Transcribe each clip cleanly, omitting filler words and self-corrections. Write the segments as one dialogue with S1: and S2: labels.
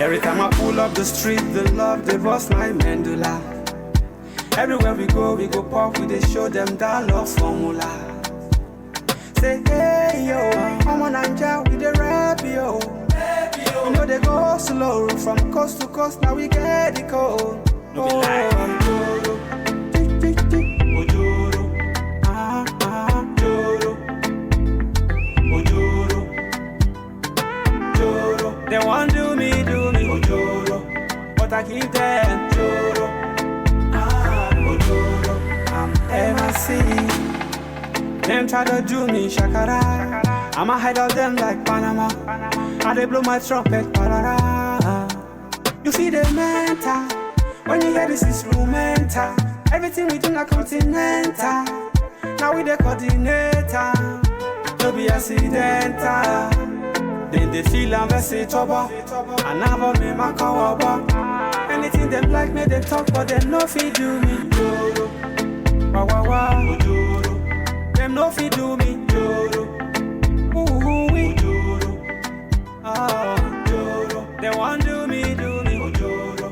S1: Every time I pull up the street, the love, they bust my medulla. Everywhere we go pop, we they show them that love formula. Say, hey, yo, I'm on Nigerian with the rap, yo. You know they go slow, from coast to coast, now we get it cold. No be like Ojoro, Ojoro, Ojoro, Ojoro, Ojoro. They want do me, Ojoro, but I keep them Ojoro, Ojoro. I'm MSC. Them try to do me shakara, I'ma hide out them like Panama. I they blow my trumpet, parara. You see the mental. When you hear this instrumental, everything we do na continental. Now we the coordinator, no be accidental. Then they feel I'm very trouble, and never me my kawaba. Anything them like me they talk, but they no fit do me. Joro, wa wa wa, Joro. Them no fit do me. Joro, ooh we. Joro, ah Joro. They want do me, Joro.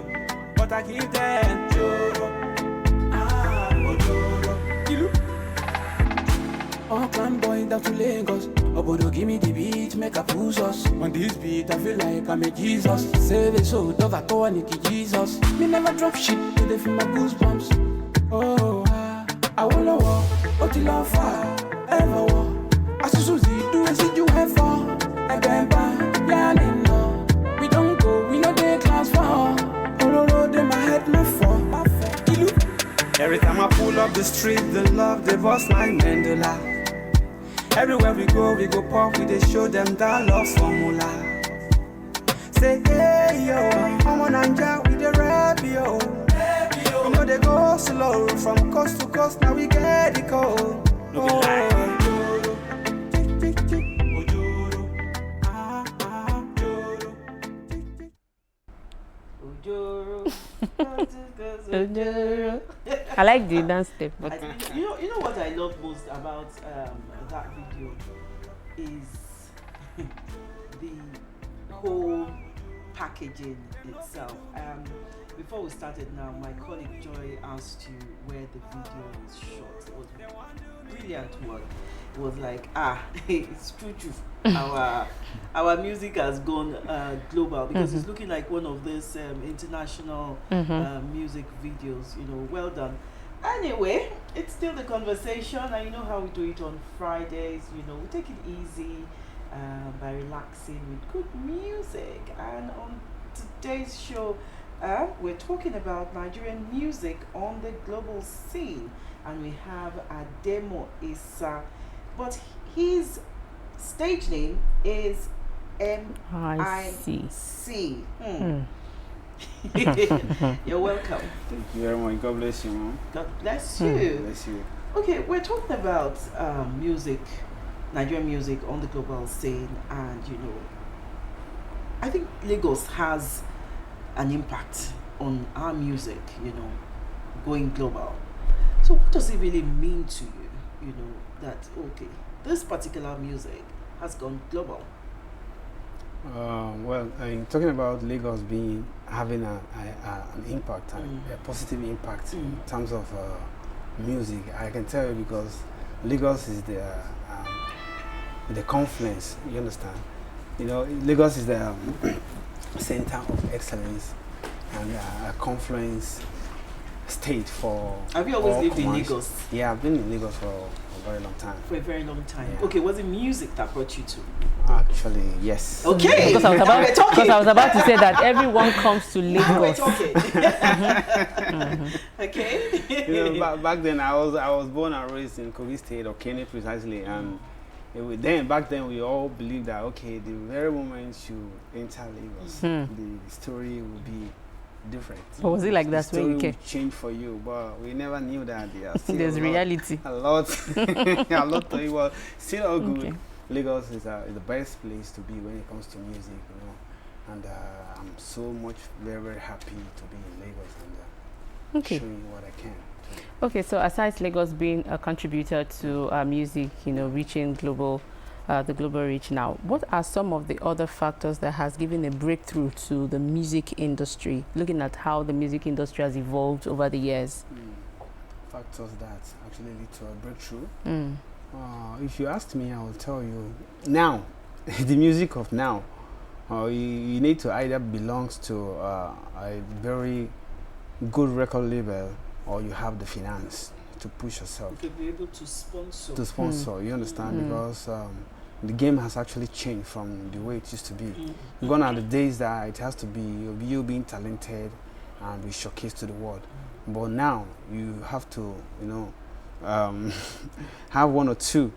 S1: But I keep them Joro, Ojoro. Kilu. Oakland boy down to Lagos. Obodo give me the beat, make a push us. On this beat, I feel like I'm a Jesus. Save it so, dog I call Nicky Jesus. Me never drop shit, till they feel my goosebumps. Oh, I wanna walk, but till I'm far, ever walk. I Susie, do I see you have fun? I bang bang, yeah, no. We don't go, we know they class for. Every time I pull up the street, the love, they bust my medulla. Everywhere we go pop, we they show them that love formula. Say, hey, yo, I'm on Nigerian with the rap, yo. You know they go slow, from coast to coast, now we get it cold. No be like Ojoro, Ojoro,
S2: Ojoro. I like the dance step, but
S3: you know what I love most about that video is the whole packaging itself. Before we started now, my colleague Joy asked you where the video is shot. It was brilliant work. It was like, it's true. Our music has gone global because it's looking like one of these international music videos. You know, well done. Anyway, it's still the conversation, and you know how we do it on Fridays. You know, we take it easy by relaxing with good music. And on today's show, we're talking about Nigerian music on the global scene, and we have Adesoh Isah, but his stage name is MIC. You're welcome.
S1: Thank you very much. God bless you, Mom.
S3: God bless you.
S1: Bless you.
S3: Okay, we're talking about music, Nigerian music on the global scene, and you know, I think Lagos has an impact on our music, you know, going global. So what does it really mean to you, you know, that, okay, this particular music has gone global?
S4: Well, I'm talking about Lagos having an impact, a positive impact in terms of music. I can tell you because Lagos is the confluence. You understand? You know, Lagos is the center of excellence and a confluence state for.
S3: Have you always lived in Lagos?
S4: Yeah, I've been in Lagos for a very long time.
S3: For a very long time.
S4: Yeah.
S3: Okay, was it music that brought you to?
S4: Actually, yes.
S3: Okay.
S2: because I was about to say that everyone comes to Lagos.
S3: Okay.
S4: You know, back then I was born and raised in Kogi State, or Kenya precisely, and back then we all believed that okay, the very moment you enter Lagos, the story will be different.
S2: But was it like that when you came?
S4: Change for you, but we never knew that
S2: there's reality.
S4: A lot to it. Well, still all good.
S2: Okay.
S4: Lagos is the best place to be when it comes to music, you know. And I'm so much very, very happy to be in Lagos and showing what I can.
S2: Okay, so aside Lagos being a contributor to music, you know, reaching global the global reach now. What are some of the other factors that has given a breakthrough to the music industry, looking at how the music industry has evolved over the years?
S4: Factors that actually lead to a breakthrough.
S2: Mm.
S4: If you ask me, I will tell you now, the music of now, you need to either belongs to a very good record label, or you have the finance to push yourself.
S3: To be able to sponsor.
S4: To sponsor, you understand? Because the game has actually changed from the way it used to be. Gone are the days that it has to be you being talented and be showcased to the world. But now you have to, have one or two.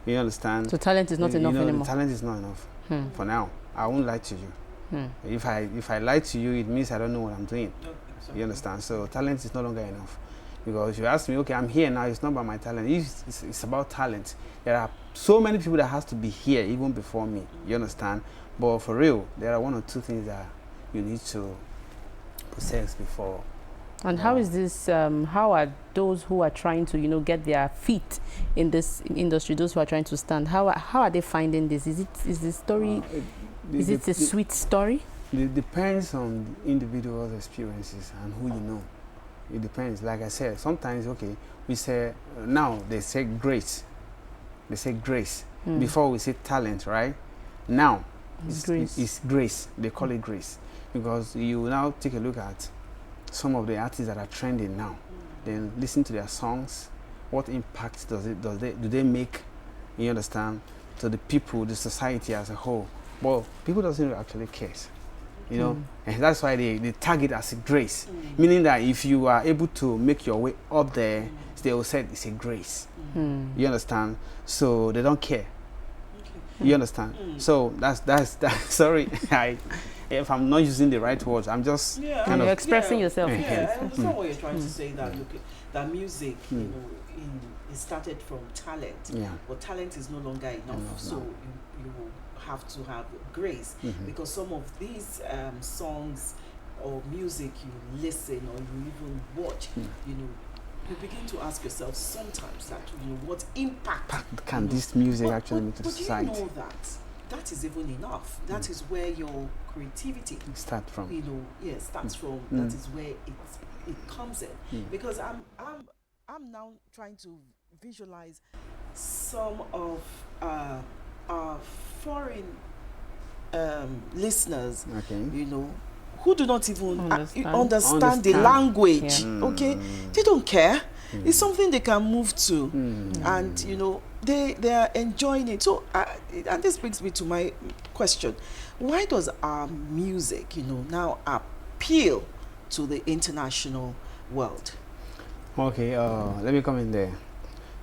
S4: You understand?
S2: So talent is not enough anymore.
S4: Talent is not enough for now. I won't lie to you. If I lie to you, it means I don't know what I'm doing. You understand? So talent is no longer enough. Because if you ask me, okay, I'm here now, it's not about my talent. It's about talent. There are so many people that has to be here even before me. You understand? But for real, there are one or two things that you need to possess before.
S2: And how is this, how are those who are trying to, get their feet in this industry, those who are trying to stand, how are they finding this? Is the story, is it a sweet story?
S4: It depends on the individual's experiences and who you know. It depends. Like I said, sometimes, okay, we say, now they say grace. They say grace. Before we say talent, right? Now, it's grace. They call it grace. Because you now take a look at some of the artists that are trending now. Then listen to their songs. What impact do they make, you understand, to the people, the society as a whole? Well, people doesn't actually care. And that's why they tag it as a grace, meaning that if you are able to make your way up there, they will say it's a grace. You understand? So they don't care. You understand? So that's sorry, if I'm not using the right words, I'm just kind of
S2: expressing yourself.
S3: Yeah, I understand what you're trying to say. That that music, it started from talent, but talent is no longer enough. So you will have to have grace, because some of these songs or music you listen or you even watch, you begin to ask yourself sometimes that what impact
S4: can this music actually make to society?
S3: But you know that is even enough. That is where your creativity
S4: starts from.
S3: Starts from. That is where it comes in. Because I'm now trying to visualize some of our foreign listeners, who do not even understand the language. Okay, they don't care. It's something they can move to, and they are enjoying it. So, and this brings me to my question: why does our music, now appeal to the international world?
S4: Okay, let me come in there.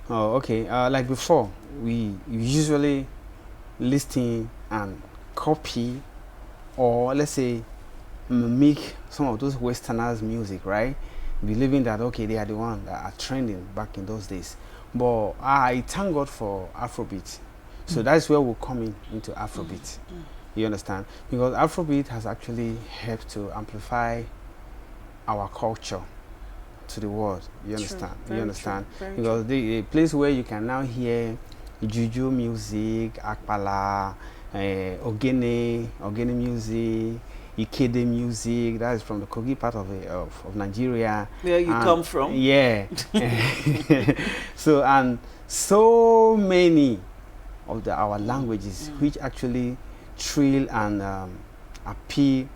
S4: Like before, we usually listen and copy, or let's say make some of those westerners music, right? Believing that they are the ones that are trending back in those days. But I thank God for Afrobeat. So that's where we'll come into Afrobeat. You understand? Because Afrobeat has actually helped to amplify our culture to the world. You understand? You understand? Because the place where you can now hear juju music, akpala, ogene music, Ikede music, that is from the Kogi part of Nigeria.
S3: Where you come from?
S4: Yeah. So many of our languages which actually thrill and appeal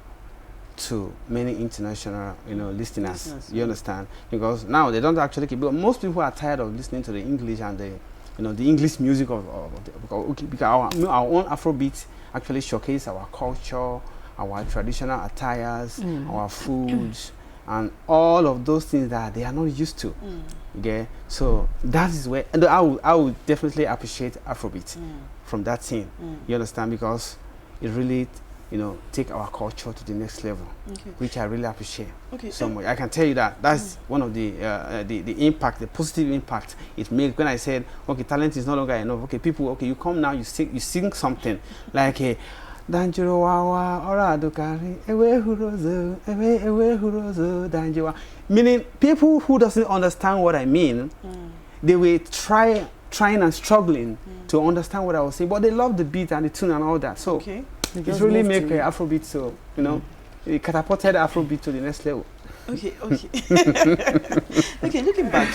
S4: to many international listeners. You understand? Because now they don't actually keep, but most people are tired of listening to the English and the English music because our own Afrobeat actually showcase our culture, our traditional attires, our foods, and all of those things that they are not used to. Okay, so that is where, and I would definitely appreciate Afrobeat from that scene. You understand? Because it really take our culture to the next level, which I really appreciate so much. I can tell you that that's one of the impact, the positive impact it makes. When I said, talent is no longer enough. People, you come now, you sing something like a Danjuro wawa ora dukari ewe hurozo danjura. Meaning people who doesn't understand what I mean, they will try trying and struggling to understand what I was saying, but they love the beat and the tune and all that. So it's really make Afrobeat, so you know, it catapulted Afrobeat to the next level.
S3: Okay. Okay, looking back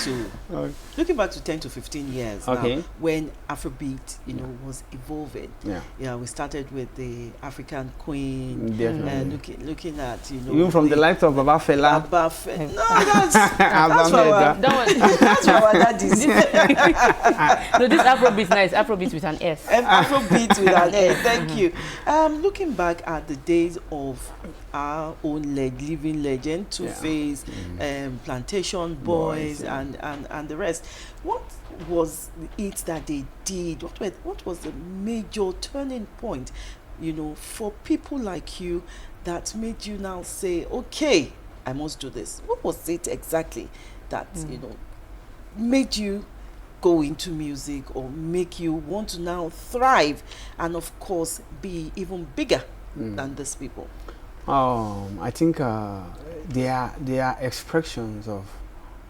S3: to 10 to 15 years now, when Afrobeat, you know, was evolving. Yeah, we started with the African Queen, looking at, you know,
S4: even from the likes of Baba Fela.
S3: No, that's our daddies.
S2: No, this Afrobeat is nice. Afrobeat with an S.
S3: Afrobeat with an S. Thank you. Looking back at the days of our own living legend, Two-Face, Plantation Boys, and the rest. What was it that they did? What was the major turning point, you know, for people like you that made you now say, okay, I must do this? What was it exactly that, you know, made you go into music or make you want to now thrive and, of course, be even bigger than these people?
S4: I think they are expressions of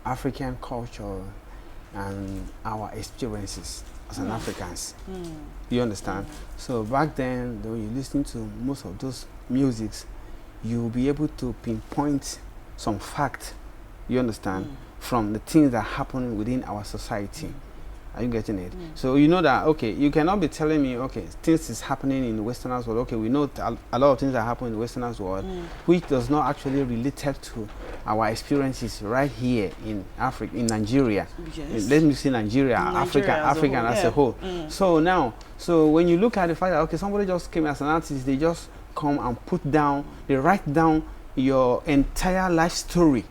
S4: African culture and our experiences as an Africans. You understand? So back then, when you listen to most of those musics, you'll be able to pinpoint some fact, you understand, from the things that happen within our society. Are you getting it? So you know that, okay, you cannot be telling me, okay, things is happening in the Westerners world. Okay, we know a lot of things that happen in the Westerners world, which does not actually related to our experiences right here in Africa, in Nigeria. Let me say Nigeria, Africa as a whole. So now, when you look at the fact that, okay, somebody just came as an artist, they just come and they write down your entire life story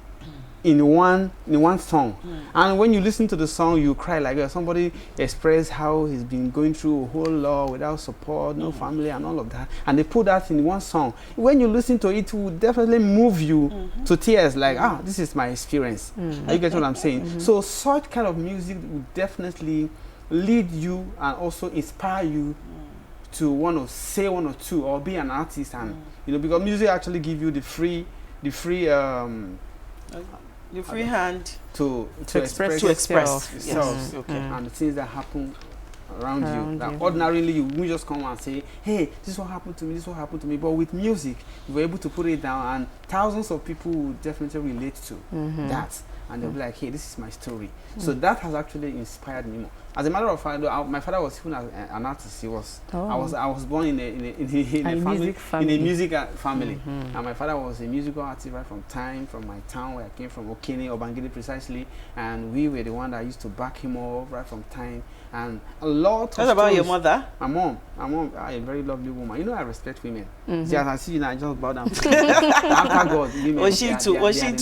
S4: in one song, and when you listen to the song, you cry like somebody expressed how he's been going through a whole lot without support, no family, and all of that, and they put that in one song. When you listen to it, it will definitely move you to tears. Like, this is my experience. Are you getting what I'm saying? So such kind of music will definitely lead you and also inspire you to want to say one or two or be an artist, and you know, because music actually give you the free
S3: hand
S2: to express
S3: yourself.
S4: And the things that happen around you. That ordinarily you will just come and say, hey, this is what happened to me, this is what happened to me. But with music, you were able to put it down, and thousands of people will definitely relate to that. And they'll be like, hey, this is my story. So that has actually inspired me more. As a matter of fact, my father was even an artist. He was. I was born in a music family, and my father was a musical artist right from my town where I came from, Okene, Obangede precisely, and we were the one that used to back him up right from time. And a lot of
S3: What about your mother?
S4: My mom, a very lovely woman. You know, I respect women. See, as I see you now, I just bow down. After God, women.
S3: Was she into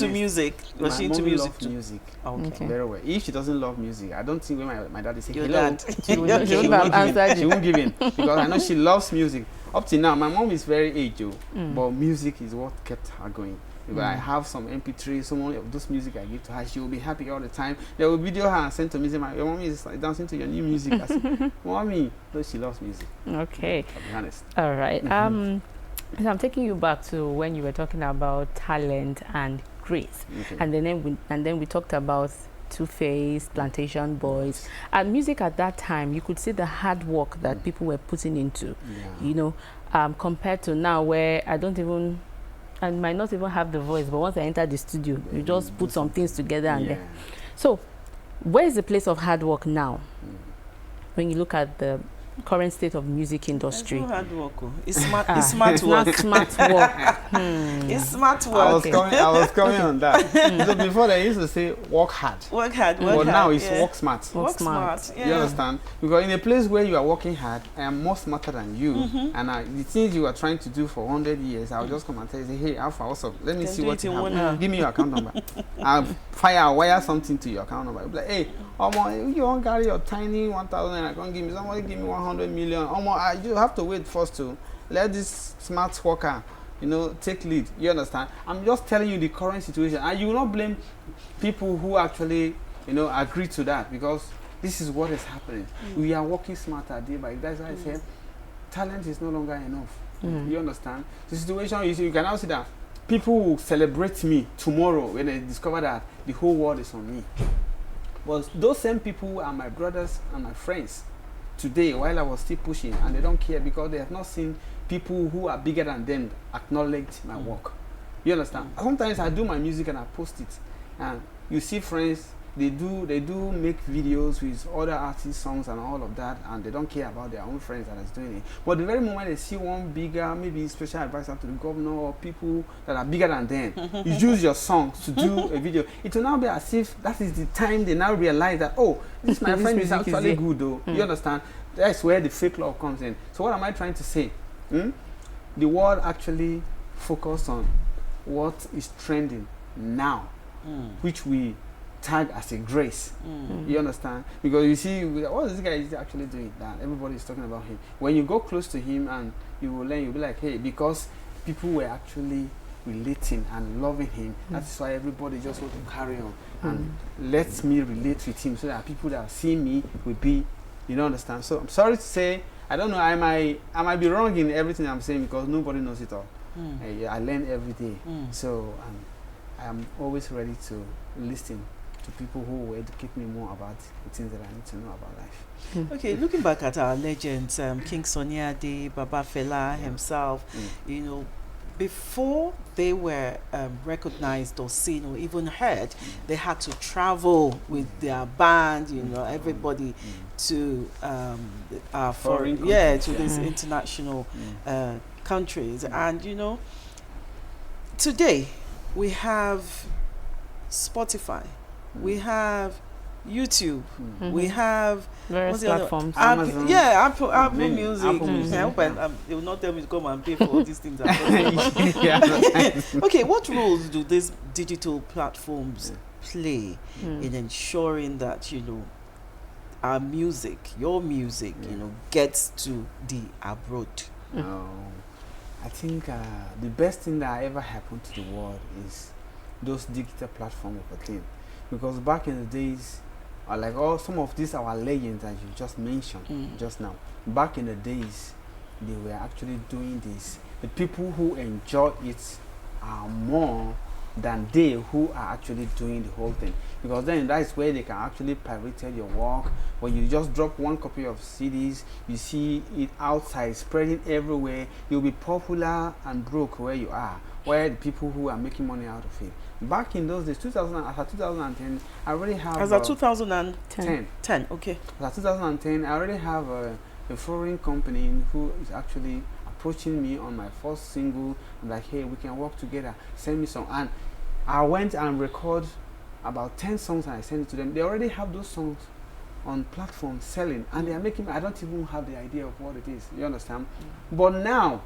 S3: music? Was she into music?
S4: Loved music.
S3: Okay.
S4: Very well. If she doesn't love music, I don't think when my dad is saying
S3: Your
S4: hello,
S3: dad.
S4: she won't give in because I know she loves music. Up till now, my mom is very aged, but music is what kept her going. If I have some MP3, some of those music I give to her, she will be happy all the time. They will video her and send to me, say, your mommy is like dancing to your new music. I say, mommy, no, she loves music.
S2: Okay.
S4: I'll be honest.
S2: All right. So I'm taking you back to when you were talking about talent and grace, and then we talked about Two-Face, Plantation Boys, and music at that time. You could see the hard work that people were putting into, you know, compared to now, where I might not even have the voice, but once I enter the studio, you just put some things together and then. So, where is the place of hard work now? When you look at the current state of music industry.
S3: It's not hard work. It's smart. It's smart work.
S2: It's not smart work.
S3: It's smart work.
S4: I was coming on that. So before they used to say work hard.
S3: Work hard.
S4: But now it's work smart.
S3: Work smart.
S4: You understand? Because in a place where you are working hard, I am more smarter than you, and the things you are trying to do for 100 years, I'll just come and tell you, say, hey, Alpha, what's up? Let me see what you have. Give me your account number. I'll wire something to your account number. I'll be like, hey, you won't carry your tiny 1,000 and I can't give me. Somebody give me 100 million. You have to wait first to let this smart worker, you know, take lead. You understand? I'm just telling you the current situation, and you will not blame people who actually, you know, agree to that, because this is what is happening. We are working smarter day by day. That's why I said talent is no longer enough. You understand? The situation is, you can now see that people will celebrate me tomorrow when they discover that the whole world is on me. But those same people are my brothers and my friends today while I was still pushing, and they don't care because they have not seen people who are bigger than them acknowledge my work. You understand? Sometimes I do my music and I post it, and you see friends, they do make videos with other artists' songs and all of that, and they don't care about their own friends that is doing it. But the very moment they see one bigger, maybe special advisor to the governor or people that are bigger than them, you use your songs to do a video. It will now be as if that is the time they now realize that, oh, this my friend is actually good though. You understand? That's where the fake love comes in. So what am I trying to say? The world actually focus on what is trending now, which we tag as a grace. You understand? Because you see, what this guy is actually doing, that everybody is talking about him. When you go close to him and you will learn, you'll be like, hey, because people were actually relating and loving him, that's why everybody just want to carry on and let me relate with him, so that people that see me will be, you know, understand. So I'm sorry to say, I don't know, I might be wrong in everything I'm saying, because nobody knows it all. I learn every day. So I'm always ready to listen to people who will educate me more about the things that I need to know about life.
S3: Okay, looking back at our legends, King Sunny Ade, Baba Fela himself, you know, before they were recognized or seen or even heard, they had to travel with their band, you know, everybody to foreign countries, to these international countries. And you know, today we have Spotify, we have YouTube, we have
S2: various platforms.
S3: Apple Music.
S4: Apple Music.
S3: I hope they will not tell me to come and pay for all these things. Okay, what roles do these digital platforms play in ensuring that, you know, our music, your music, you know, gets to the abroad?
S4: I think the best thing that ever happened to the world is those digital platforms of a thing. Because back in the days, like some of these our legends that you just mentioned just now, back in the days, they were actually doing this. The people who enjoy it are more than they who are actually doing the whole thing. Because then that is where they can actually pirate your work. When you just drop one copy of CDs, you see it outside, spreading everywhere. You'll be popular and broke where you are, where the people who are making money out of it. Back in those days, 2010, I already have...
S3: As of 2010.
S4: 10.
S3: Okay.
S4: As of 2010, I already have a foreign company who is actually approaching me on my first single. I'm like, hey, we can work together, send me some. And I went and recorded about 10 songs and I sent it to them. They already have those songs on platforms selling, and they are making, I don't even have the idea of what it is. You understand? But now,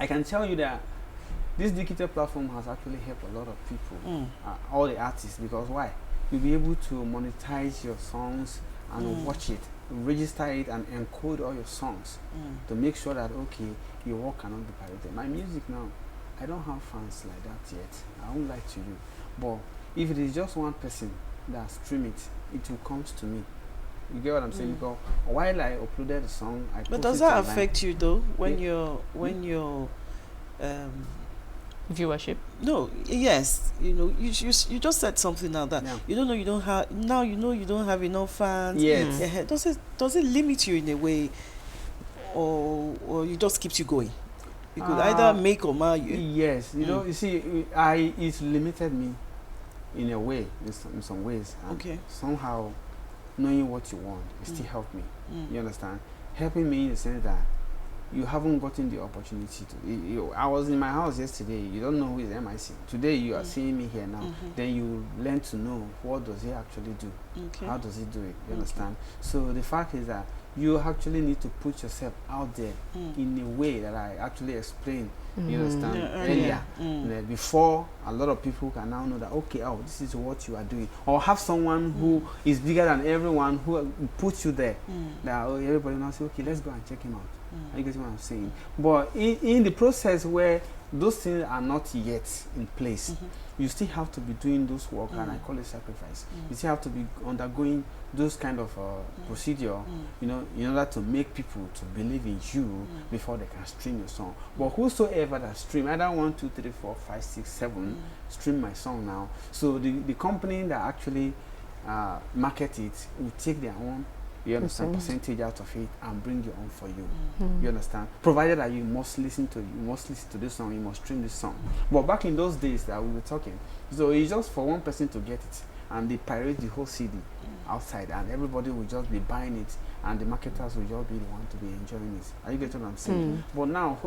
S4: I can tell you that this digital platform has actually helped a lot of people, all the artists, because why? You'll be able to monetize your songs and watch it, register it, and encode all your songs to make sure that, okay, your work cannot be pirated. My music now, I don't have fans like that yet. I won't lie to you. But if it is just one person that stream it, it will come to me. You get what I'm saying? Because while I uploaded the song, I
S3: But does that affect you though, when you're
S2: viewership?
S3: No, yes, you know, you just said something now that you don't know, you don't have, now you know you don't have enough fans.
S4: Yes.
S3: Yeah. Does it limit you in a way, or it just keeps you going? You could either make or mar you.
S4: Yes, you know, you see, it limited me in a way, in some ways. And somehow, knowing what you want, it still helped me. You understand? Helping me in the sense that you haven't gotten the opportunity to. I was in my house yesterday. You don't know who is MIC. Today you are seeing me here now. Then you learn to know what does he actually do. How does he do it? You understand? So the fact is that you actually need to put yourself out there in a way that I actually explained. You understand? Earlier. Before a lot of people can now know that, okay, oh, this is what you are doing. Or have someone who is bigger than everyone who puts you there. That everybody now say, okay, let's go and check him out. Are you getting what I'm saying? But in the process where those things are not yet in place, you still have to be doing those work, and I call it sacrifice. You still have to be undergoing those kind of procedure, you know, in order to make people to believe in you before they can stream your song. But whosoever that stream, either 1, 2, 3, 4, 5, 6, 7, stream my song now. So the company that actually market it, will take their own, you understand, percentage out of it and bring your own for you. You understand? Provided that you must listen to this song, you must stream this song. But back in those days that we were talking, so it's just for one person to get it, and they pirate the whole CD outside, and everybody will just be buying it, and the marketers will just be the one to be enjoying it. Are you getting what I'm saying? But now,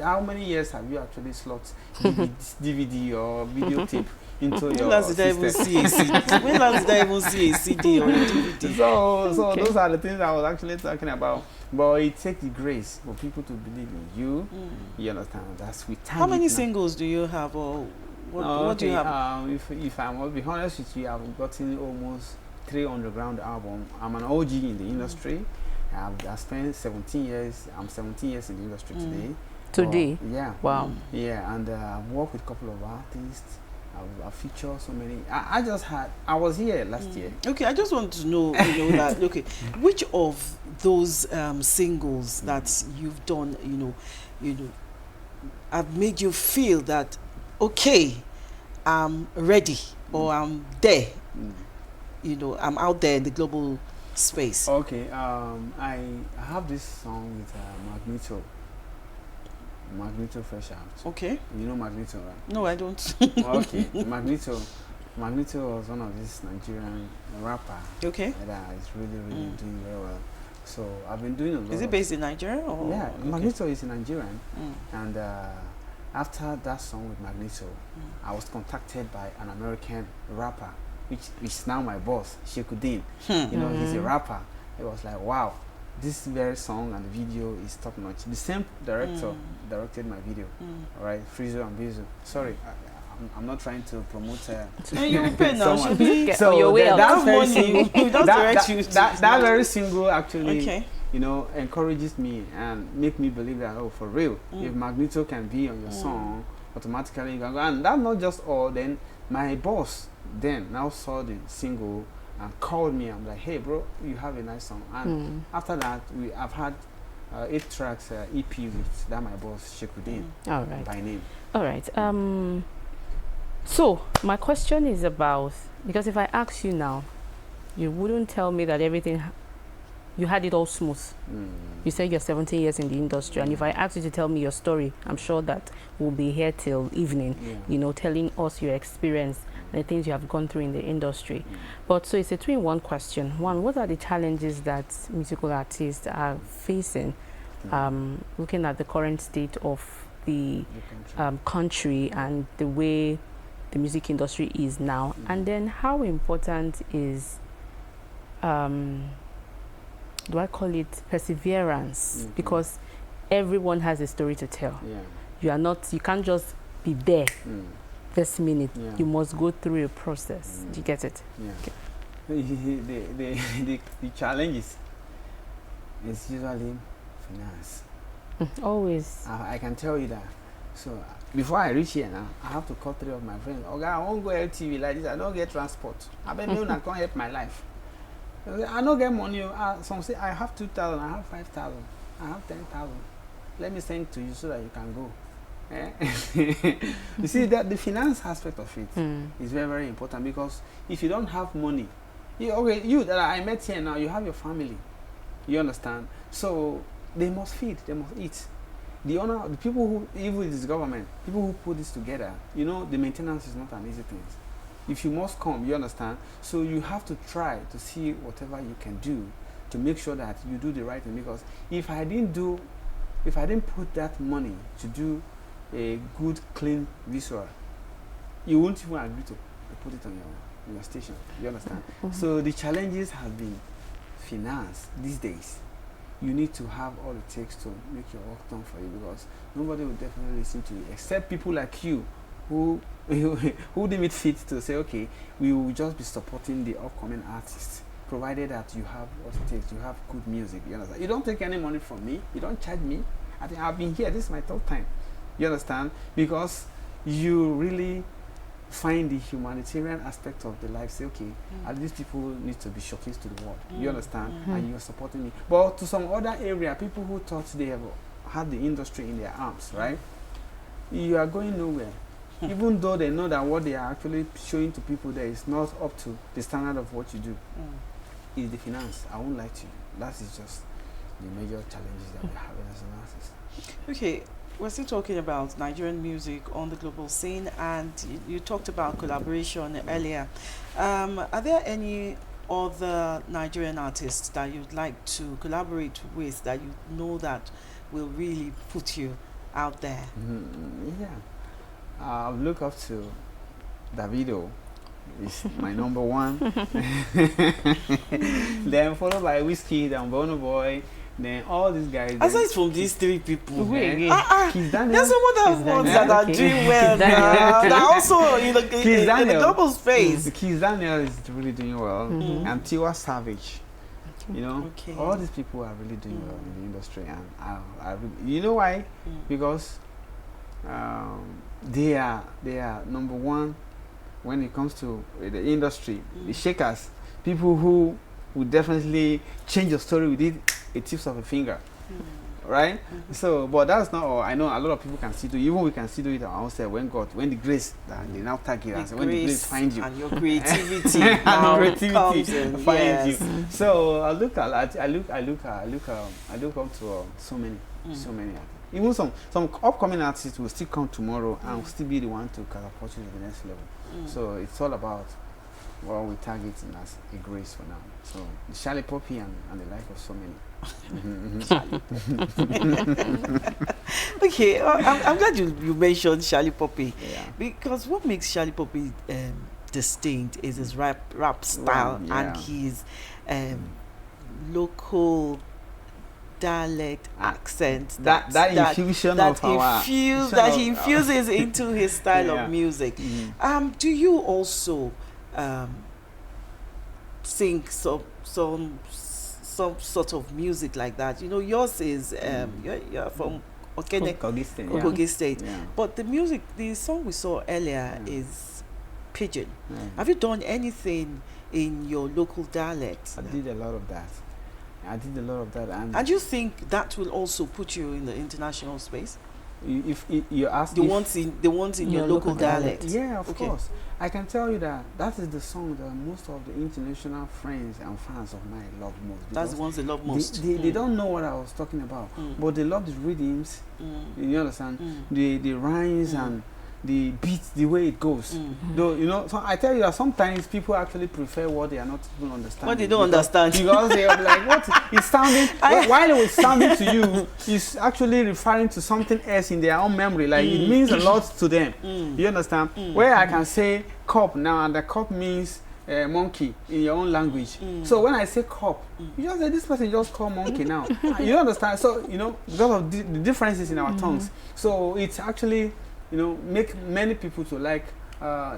S4: how many years have you actually slot DVD or videotape into
S3: When
S4: your
S3: last did I even
S4: system?
S3: see a CD? When last did I even see a CD or a DVD?
S4: So those are the things I was actually talking about. But it takes the grace for people to believe in you. You understand? That's with time.
S3: How many singles do you have, or what do you have?
S4: If I must be honest with you, I've gotten almost 3 underground album. I'm an OG in the industry. I've spent 17 years. I'm 17 years in the industry today.
S2: Today?
S4: Yeah.
S2: Wow.
S4: Yeah, and I've worked with a couple of artists. I've featured so many. I was here last year.
S3: Okay, I just want to know, that, okay, which of those singles that you've done, have made you feel that, okay, I'm ready, or I'm there, I'm out there in the global space?
S4: Okay, I have this song with Magneto Fresh Out.
S3: Okay.
S4: You know Magneto, right?
S3: No, I don't.
S4: Okay, Magneto was one of these Nigerian rapper.
S3: Okay.
S4: That is really doing very well. So I've been doing a lot.
S3: Is it based in Nigeria? Or?
S4: Yeah,
S3: Okay.
S4: Magneto is in Nigerian. And after that song with Magneto, I was contacted by an American rapper, which is now my boss, Shekudin. He's a rapper. It was like, wow, this very song and the video is top notch. The same director directed my video. All right, Frizo and Bezo. Sorry, I'm not trying to promote.
S3: No, you will pay now.
S4: someone.
S3: Should
S2: So your way out.
S4: That very single, that very
S3: single.
S4: single actually,
S3: Okay.
S4: encourages me and make me believe that, oh, for real, if Magneto can be on your song, automatically you can go. And that's not just all. Then my boss then now saw the single and called me. I'm like, hey, bro, you have a nice song. And after that, I've had 8 tracks EP with that my boss Shekudin
S2: All right.
S4: by name.
S2: All right. So my question is about, because if I ask you now, you wouldn't tell me that everything you had it all smooth. You said you're 17 years in the industry, and if I ask you to tell me your story, I'm sure that we'll be here till evening, telling us your experience, the things you have gone through in the industry. But so it's a 2-in-1 question. One, what are the challenges that musical artists are facing, looking at the current state of the country and the way the music industry is now? And then how important is, do I call it perseverance? Because everyone has a story to tell. You can't just be there this minute. You must go through a process. Do you get it?
S4: The challenge is usually finance.
S2: Always.
S4: I can tell you that. So before I reach here now, I have to call 3 of my friends. Okay, I won't go LTV like this. I don't get transport. I bet you not can't help my life. I don't get money. Some say I have 2,000. I have 5,000. I have 10,000. Let me send to you so that you can go. You see that the finance aspect of it is very, very important, because if you don't have money, you that I met here now, you have your family. You understand? So they must feed. They must eat. The people who, even this government, people who put this together, the maintenance is not an easy thing. If you must come, you understand? So you have to try to see whatever you can do to make sure that you do the right thing. Because if I didn't put that money to do a good, clean visual, you won't even agree to put it on your station. You understand? So the challenges have been finance these days. You need to have all it takes to make your work done for you, because nobody will definitely listen to you except people like you who deem it fit to say, okay, we will just be supporting the upcoming artists, provided that you have what it takes, you have good music. You understand? You don't take any money from me, you don't charge me. I think I've been here, this is my 3rd time. You understand? Because you really find the humanitarian aspect of the life. Say, okay, these people need to be showcased to the world. You understand? And you're supporting me. But to some other area, people who thought they have had the industry in their arms, right? You are going nowhere. even though they know that what they are actually showing to people there is not up to the standard of what you do. Is the finance. I won't lie to you. That is just the major challenges that we have as an artist.
S3: Okay, we're still talking about Nigerian music on the global scene, and you talked about collaboration earlier. Are there any other Nigerian artists that you'd like to collaborate with that you know that will really put you out there?
S4: Yeah, I look up to Davido. Is my number one. Then followed by Whiskey and Bono Boy. Then all these guys.
S3: Aside from these three people,
S2: Wait,
S4: Keith Daniel.
S3: there's some other ones that are doing well now. They're also in the global space.
S4: Keith Daniel is really doing well, and Tiwa Savage. You know, all these people are really doing well in the industry, and I really, you know why? Because they are number one when it comes to the industry. The shakers, people who would definitely change your story with a tips of a finger, right? So, but that's not all. I know a lot of people can still do. Even we can still do it ourselves when the grace that they now target us, when the grace finds you,
S3: and your creativity
S4: and creativity finds
S3: yes.
S4: you. So I look up to so many artists. Even some upcoming artists will still come tomorrow and will still be the one to catapult you to the next level. So it's all about what we targeting as a grace for now. So the Charlie Poppy and the like of so many.
S3: Okay, I'm glad you mentioned Charlie Poppy, because what makes Charlie Poppy distinct is his rap style and his local dialect accent that he infuses into his style of music. Do you also sing some sort of music like that? You know, yours is you're from Kogi State, but the song we saw earlier is Pidgin. Have you done anything in your local dialect?
S4: I did a lot of that. And
S3: you think that will also put you in the international space?
S4: If you ask
S3: the ones in your local dialect.
S4: Yeah, of course. I can tell you that is the song that most of the international friends and fans of mine love most.
S3: That's the ones they love most.
S4: They don't know what I was talking about, but they love the rhythms. You understand? The rhymes and the beat, the way it goes. Though, you know, so I tell you that sometimes people actually prefer what they are not even understanding.
S3: What they don't understand.
S4: Because they are like, what it's sounding, while it was sounding to you, it's actually referring to something else in their own memory. Like it means a lot to them. You understand? Where I can say cup now, and the cup means monkey in your own language. So when I say cup, you just say this person just called monkey now. You understand? So, you know, because of the differences in our tongues. So it's actually, you know, make many people to like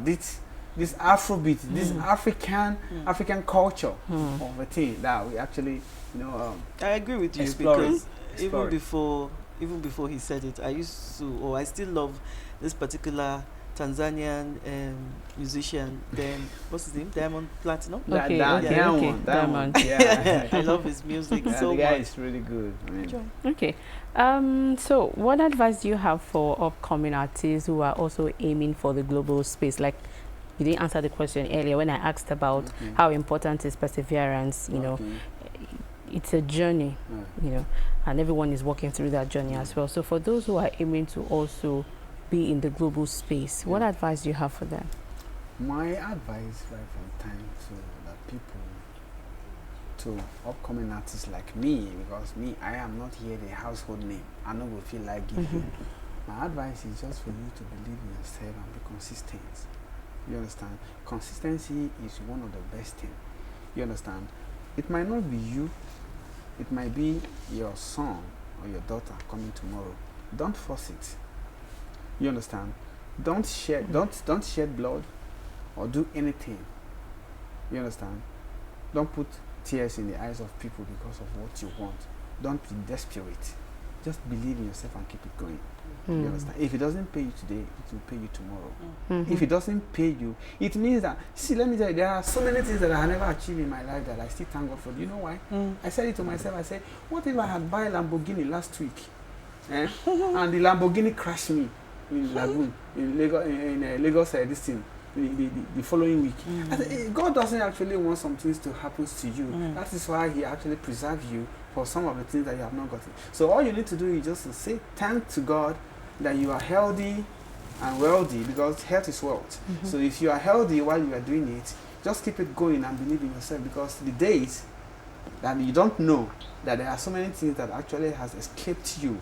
S4: this Afrobeat, this African culture of a thing that we actually, you know.
S3: I agree with you because even before he said it, I still love this particular Tanzanian musician. Then what's his name? Diamond Platinum.
S4: Diamond. Yeah,
S3: I love his music so
S4: the guy
S3: much.
S4: is really good. I mean.
S2: Okay. So what advice do you have for upcoming artists who are also aiming for the global space? Like, you didn't answer the question earlier when I asked about how important is perseverance. You know, it's a journey. You know, and everyone is walking through that journey as well. So for those who are aiming to also be in the global space, what advice do you have for them?
S4: My advice right from time to the people, to upcoming artists like me, because I am not here the household name. I know we feel like giving. My advice is just for you to believe in yourself and be consistent. You understand? Consistency is one of the best things. You understand? It might not be you. It might be your son or your daughter coming tomorrow. Don't force it. You understand? Don't shed blood or do anything. You understand? Don't put tears in the eyes of people because of what you want. Don't be desperate. Just believe in yourself and keep it going. You understand? If it doesn't pay you today, it will pay you tomorrow. If it doesn't pay you, it means that, see, let me tell you, there are so many things that I have never achieved in my life that I still thank God for. Do you know why? I said it to myself. I said, what if I had bought a Lamborghini last week and the Lamborghini crashed me? in Lagoon, in Lagos, this thing, the following week. I said, God doesn't actually want some things to happen to you. That is why He actually preserves you for some of the things that you have not gotten. So all you need to do is just to say thank to God that you are healthy and wealthy, because health is wealth. So if you are healthy while you are doing it, just keep it going and believe in yourself, because the days that you don't know that there are so many things that actually has escaped you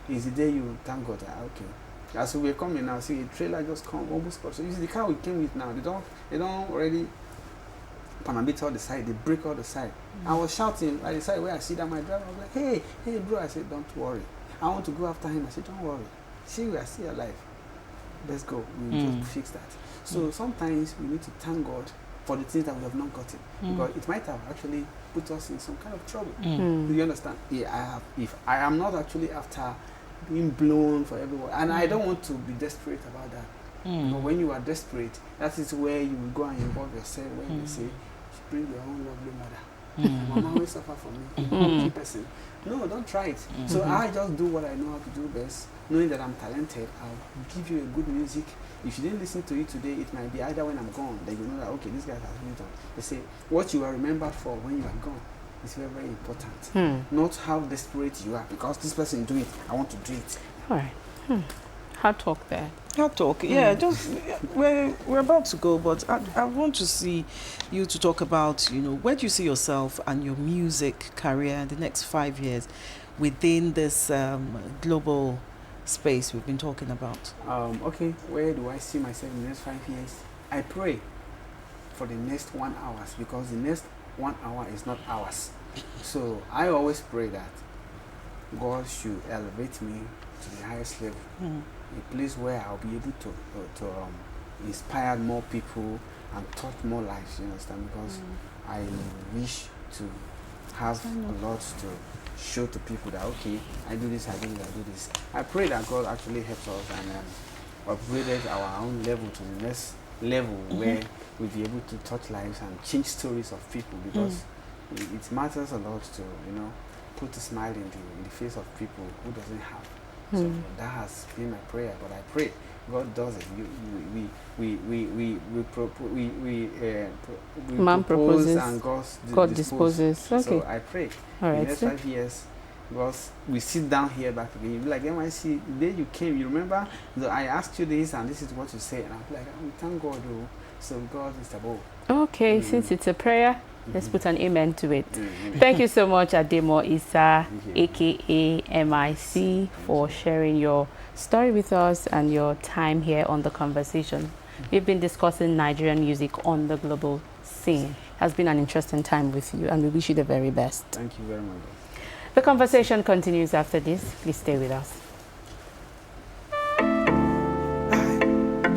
S4: is the day you thank God that, okay. As we were coming now, see a trailer just come almost cut. So you see the car we came with now, they don't already panabit all the side, they break all the side. I was shouting at the side where I see that my driver was like, hey bro, I said, don't worry. I want to go after him. I said, don't worry. See, we are still alive. Let's go. We'll just fix that. So sometimes we need to thank God for the things that we have not gotten, because it might have actually put us in some kind of trouble. Do you understand? Yeah, if I am not actually after being blown for everyone, and I don't want to be desperate about that. But when you are desperate, that is where you will go and involve yourself when you say, bring your own lovely mother. Mama will suffer for me. Keep person. No, don't try it. So I just do what I know how to do best, knowing that I'm talented. I'll give you a good music. If you didn't listen to it today, it might be either when I'm gone, then you know that, okay, this guy has moved on. They say, what you are remembered for when you are gone is very, very important. Not how desperate you are, because this person do it, I want to do it.
S2: All right. Hard talk there.
S3: Hard talk, yeah. Just we're about to go, but I want to see you to talk about, where do you see yourself and your music career in the next 5 years within this global space we've been talking about?
S4: Okay, where do I see myself in the next 5 years? I pray for the next 1 hour, because the next 1 hour is not ours. So I always pray that God should elevate me to the highest level, a place where I'll be able to inspire more people and touch more lives, you understand? Because I wish to have a lot to show to people that, okay, I do this, I do this, I do this. I pray that God actually helps us and upgraded our own level to the next level where we'll be able to touch lives and change stories of people, because it matters a lot to, put a smile in the face of people who doesn't have. So that has been my prayer, but I pray God does it.
S2: Man proposes
S4: and
S2: God disposes. Okay.
S4: So I pray
S2: All
S4: in
S2: right,
S4: the next 5 years, because we sit down here back again. You'll be like, MIC, the day you came, you remember that I asked you this and this is what you say, and I'll be like, thank God, oh. So God is above.
S2: Okay, since it's a prayer, let's put an amen to it. Thank you so much, Ademoh Isah, aka MIC, for sharing your story with us and your time here on The Conversation. We've been discussing Nigerian music on the global scene. It has been an interesting time with you, and we wish you the very best.
S4: Thank you very much.
S2: The conversation continues after this. Please stay with us.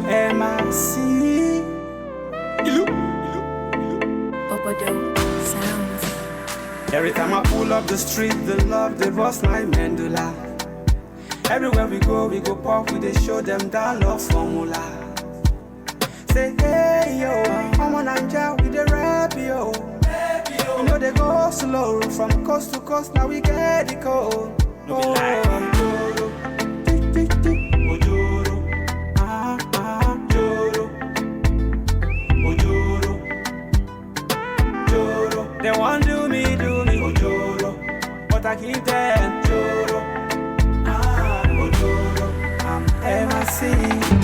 S1: MIC. Every time I pull up the street, the love, they bust my mandula. Everywhere we go pop, we they show them that love formula. Say, hey, yo, I'm on Nigeria, we the rap, yo. You know they go slow, from coast to coast, now we get it cold. No be like Ojoro, Ojoro, Ojoro, Ojoro. They want do me, Ojoro, but I keep them Ojoro, Ojoro. I'm MIC.